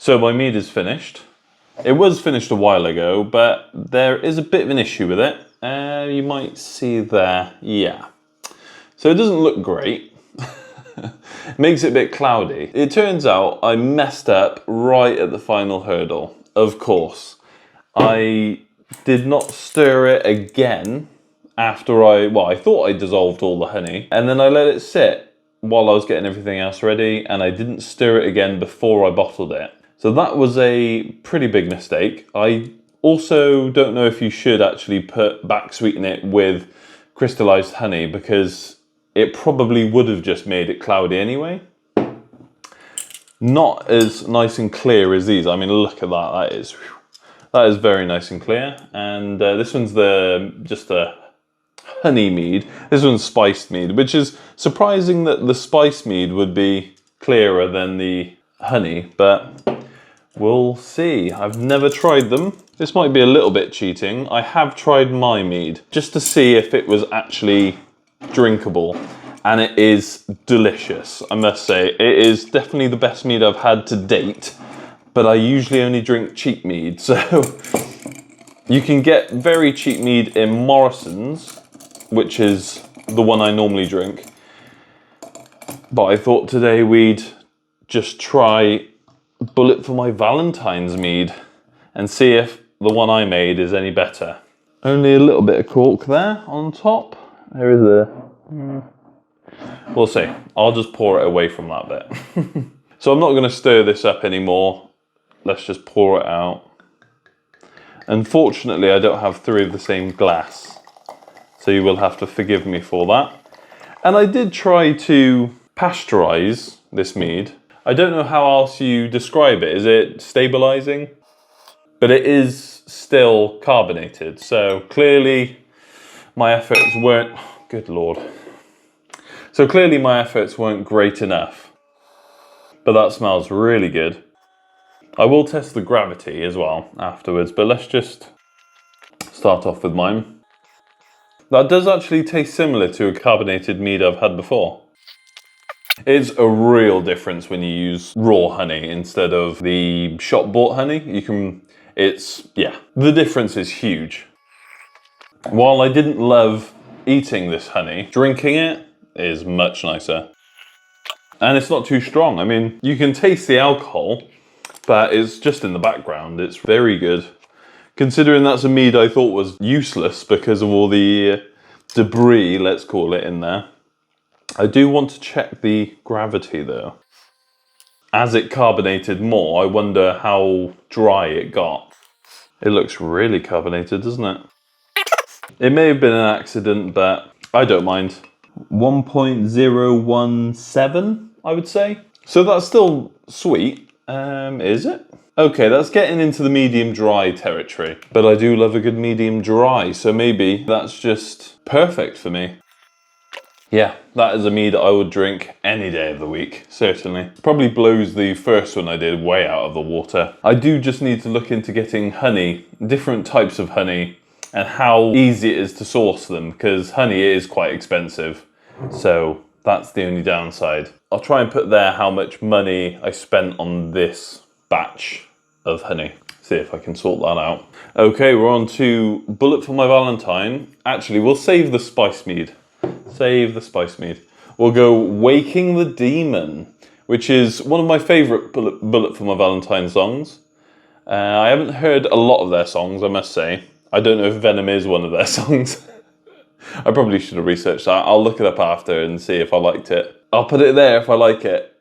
So my mead is finished. It was finished a while ago, but there is a bit of an issue with it. You might see there, yeah. So it doesn't look great. Makes it a bit cloudy. It turns out I messed up right at the final hurdle. Of course, I did not stir it again after I thought I dissolved all the honey, and then I let it sit while I was getting everything else ready, and I didn't stir it again before I bottled it. So that was a pretty big mistake. I also don't know if you should actually back sweeten it with crystallized honey, because it probably would have just made it cloudy anyway. Not as nice and clear as these. I mean, look at that. That is very nice and clear. And this one's just a honey mead. This one's spiced mead, which is surprising that the spice mead would be clearer than the honey, but we'll see. I've never tried them. This might be a little bit cheating. I have tried my mead just to see if it was actually drinkable, and it is delicious, I must say. It is definitely the best mead I've had to date, but I usually only drink cheap mead, so you can get very cheap mead in Morrison's, which is the one I normally drink. But I thought today we'd just try Bullet for my Valentine's mead and see if the one I made is any better. Only a little bit of cork there on top. There is a... We'll see. I'll just pour it away from that bit. So I'm not going to stir this up anymore. Let's just pour it out. Unfortunately, I don't have 3 of the same glass, so you will have to forgive me for that. And I did try to pasteurize this mead. I don't know how else you describe it. Is it stabilizing? But it is still carbonated, so clearly my efforts weren't... Good Lord. So clearly my efforts weren't great enough. But that smells really good. I will test the gravity as well afterwards, but let's just start off with mine. That does actually taste similar to a carbonated mead I've had before. It's a real difference when you use raw honey instead of the shop-bought honey. The difference is huge. While I didn't love eating this honey, drinking it is much nicer. And it's not too strong. I mean, you can taste the alcohol, but it's just in the background. It's very good. Considering that's a mead I thought was useless because of all the debris, let's call it, in there. I do want to check the gravity though. As it carbonated more, I wonder how dry it got. It looks really carbonated, doesn't it? It may have been an accident, but I don't mind. 1.017, I would say. So that's still sweet, is it? Okay, that's getting into the medium dry territory. But I do love a good medium dry, so maybe that's just perfect for me. Yeah, that is a mead I would drink any day of the week, certainly. Probably blows the first one I did way out of the water. I do just need to look into getting honey, different types of honey, and how easy it is to source them, because honey is quite expensive. So that's the only downside. I'll try and put there how much money I spent on this batch of honey. See if I can sort that out. Okay, we're on to Bullet for my Valentine. Actually, we'll save the spice mead. Save the spice mead. We'll go Waking the Demon, which is one of my favourite Bullet for my Valentine songs. I haven't heard a lot of their songs, I must say. I don't know if Venom is one of their songs. I probably should have researched that. I'll look it up after and see if I liked it. I'll put it there if I like it.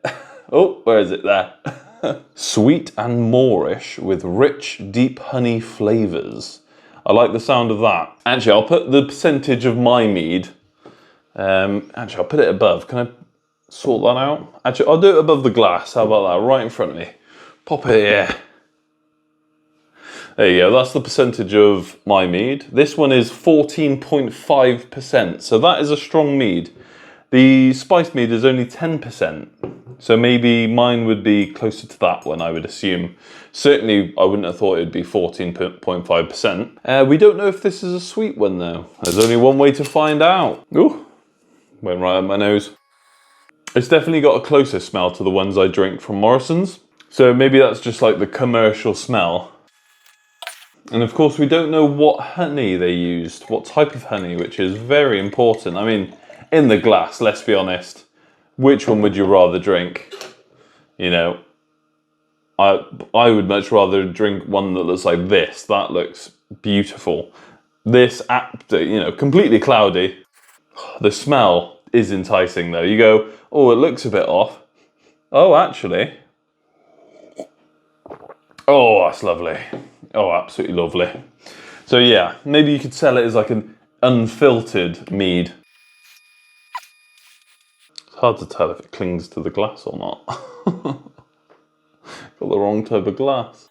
Oh, where is it? There. Sweet and Moorish with rich, deep honey flavours. I like the sound of that. Actually, I'll put the percentage of my mead. Actually, I'll put it above. Can I sort that out? Actually, I'll do it above the glass. How about that? Right in front of me. Pop it here. There you go. That's the percentage of my mead. This one is 14.5%. So that is a strong mead. The spiced mead is only 10%. So maybe mine would be closer to that one, I would assume. Certainly, I wouldn't have thought it'd be 14.5%. We don't know if this is a sweet one though. There's only one way to find out. Ooh, went right up my nose. It's definitely got a closer smell to the ones I drink from Morrison's. So maybe that's just like the commercial smell. And of course we don't know what honey they used, what type of honey, which is very important. I mean, in the glass, let's be honest, which one would you rather drink? You know, I would much rather drink one that looks like this. That looks beautiful. This, you know, completely cloudy. The smell is enticing though. You go, oh, it looks a bit off. Oh, actually. Oh, that's lovely. Oh, absolutely lovely. So yeah, maybe you could sell it as like an unfiltered mead. It's hard to tell if it clings to the glass or not. Got the wrong type of glass.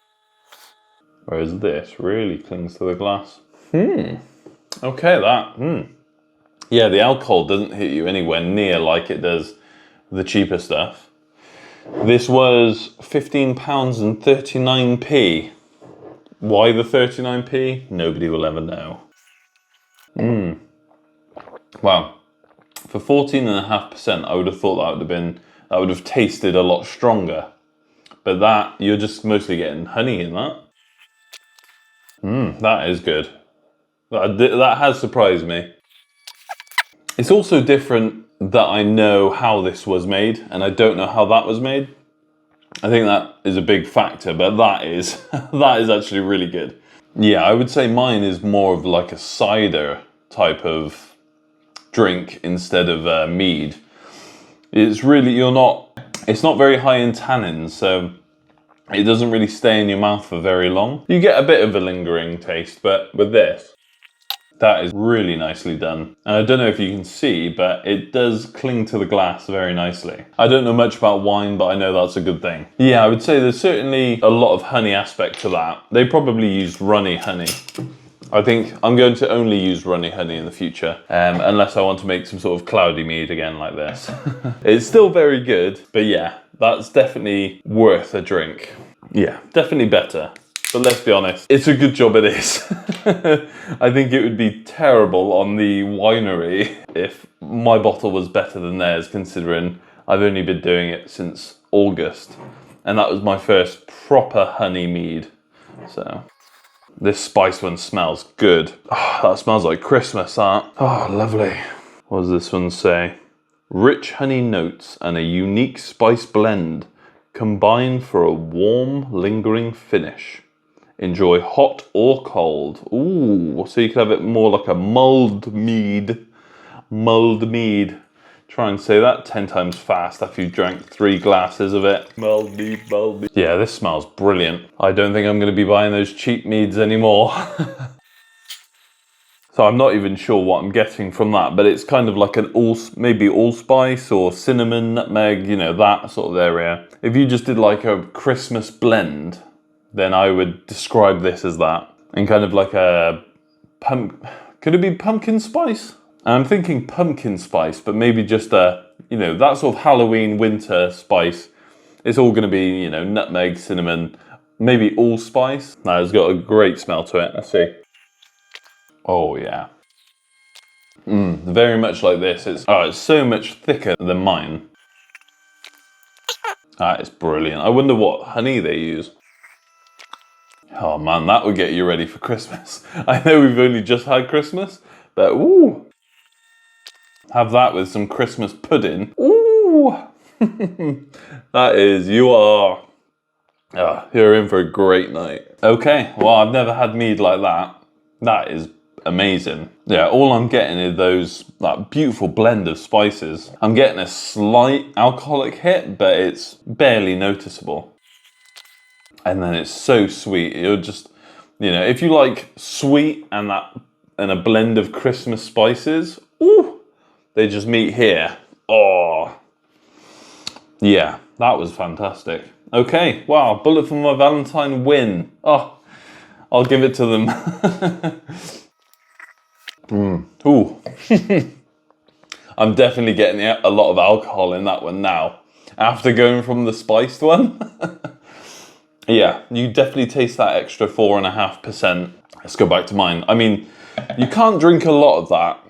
Whereas this really clings to the glass. Okay, yeah, the alcohol doesn't hit you anywhere near like it does the cheaper stuff. This was £15 and 39p. Why the 39p? Nobody will ever know. Wow. For 14.5%, I would have thought that would have tasted a lot stronger. But that, you're just mostly getting honey in that. That is good. That has surprised me. It's also different that I know how this was made and I don't know how that was made. I think that is a big factor, but that is actually really good. Yeah, I would say mine is more of like a cider type of drink instead of mead. It's really, it's not very high in tannins, so it doesn't really stay in your mouth for very long. You get a bit of a lingering taste, but with this, that is really nicely done. And I don't know if you can see, but it does cling to the glass very nicely. I don't know much about wine, but I know that's a good thing. Yeah, I would say there's certainly a lot of honey aspect to that. They probably used runny honey. I think I'm going to only use runny honey in the future, unless I want to make some sort of cloudy mead again like this. It's still very good, but yeah, that's definitely worth a drink. Yeah, definitely better. But let's be honest, it's a good job it is. I think it would be terrible on the winery if my bottle was better than theirs, considering I've only been doing it since August. And that was my first proper honey mead. So this spice one smells good. Oh, that smells like Christmas, that. Oh, lovely. What does this one say? Rich honey notes and a unique spice blend combine for a warm, lingering finish. Enjoy hot or cold. Ooh, so you can have it more like a mulled mead. Mulled mead. Try and say that 10 times fast after you've drank 3 glasses of it. Mulled mead, mulled mead. Yeah, this smells brilliant. I don't think I'm going to be buying those cheap meads anymore. So I'm not even sure what I'm getting from that, but it's kind of like an maybe allspice or cinnamon, nutmeg, you know, that sort of area. If you just did like a Christmas blend, then I would describe this as that. And kind of like a could it be pumpkin spice? I'm thinking pumpkin spice, but maybe just you know, that sort of Halloween winter spice. It's all going to be, you know, nutmeg, cinnamon, maybe allspice. Now it's got a great smell to it. Let's see. Oh yeah. Very much like this. It's so much thicker than mine. That is brilliant. I wonder what honey they use. Oh man, that would get you ready for Christmas. I know we've only just had Christmas, but ooh. Have that with some Christmas pudding. Ooh. That is, you're in for a great night. Okay, well, I've never had mead like that. That is amazing. Yeah, all I'm getting is that beautiful blend of spices. I'm getting a slight alcoholic hit, but it's barely noticeable. And then it's so sweet. You're just, you know, if you like sweet and a blend of Christmas spices, ooh, they just meet here. Oh, yeah, that was fantastic. Okay, wow, bullet for my Valentine win. Oh, I'll give it to them. Ooh. I'm definitely getting a lot of alcohol in that one now. After going from the spiced one. Yeah, you definitely taste that extra 4.5%. Let's go back to mine. I mean, you can't drink a lot of that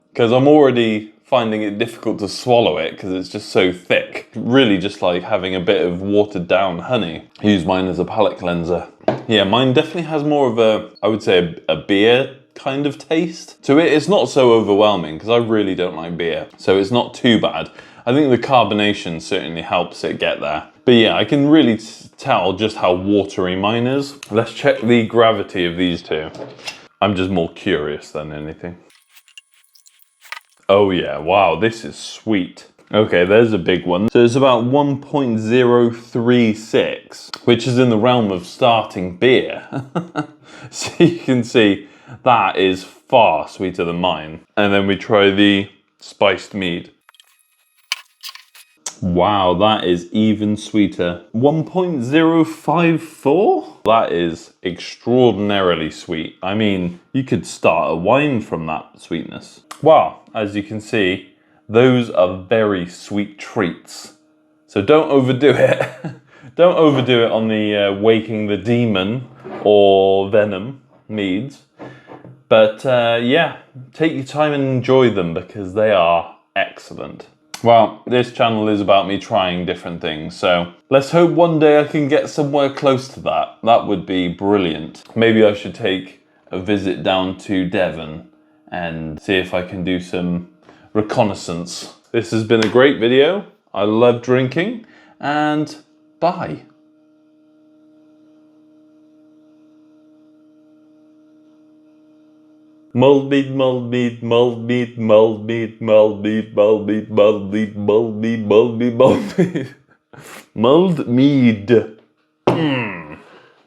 because I'm already finding it difficult to swallow it because it's just so thick. Really just like having a bit of watered down honey. I use mine as a palate cleanser. Yeah, mine definitely has more of a, I would say a beer kind of taste to it. It's not so overwhelming because I really don't like beer. So it's not too bad. I think the carbonation certainly helps it get there. But yeah, I can really tell just how watery mine is. Let's check the gravity of these two. I'm just more curious than anything. Oh yeah, wow, this is sweet. Okay, there's a big one. So it's about 1.036, which is in the realm of starting beer. So you can see that is far sweeter than mine. And then we try the spiced mead. Wow, that is even sweeter. 1.054? That is extraordinarily sweet. I mean, you could start a wine from that sweetness. Wow, as you can see, those are very sweet treats. So don't overdo it. Don't overdo it on the Waking the Demon or Venom meads. But yeah, take your time and enjoy them because they are excellent. Well, this channel is about me trying different things, so let's hope one day I can get somewhere close to that. That would be brilliant. Maybe I should take a visit down to Devon and see if I can do some reconnaissance. This has been a great video. I love drinking, and bye. Mulled mead, mulled mead, mulled mead, mulled mead, mulled mead, mulled mead, mulled mead, mulled mead, mulled mead, mulled mead. Mulled mead.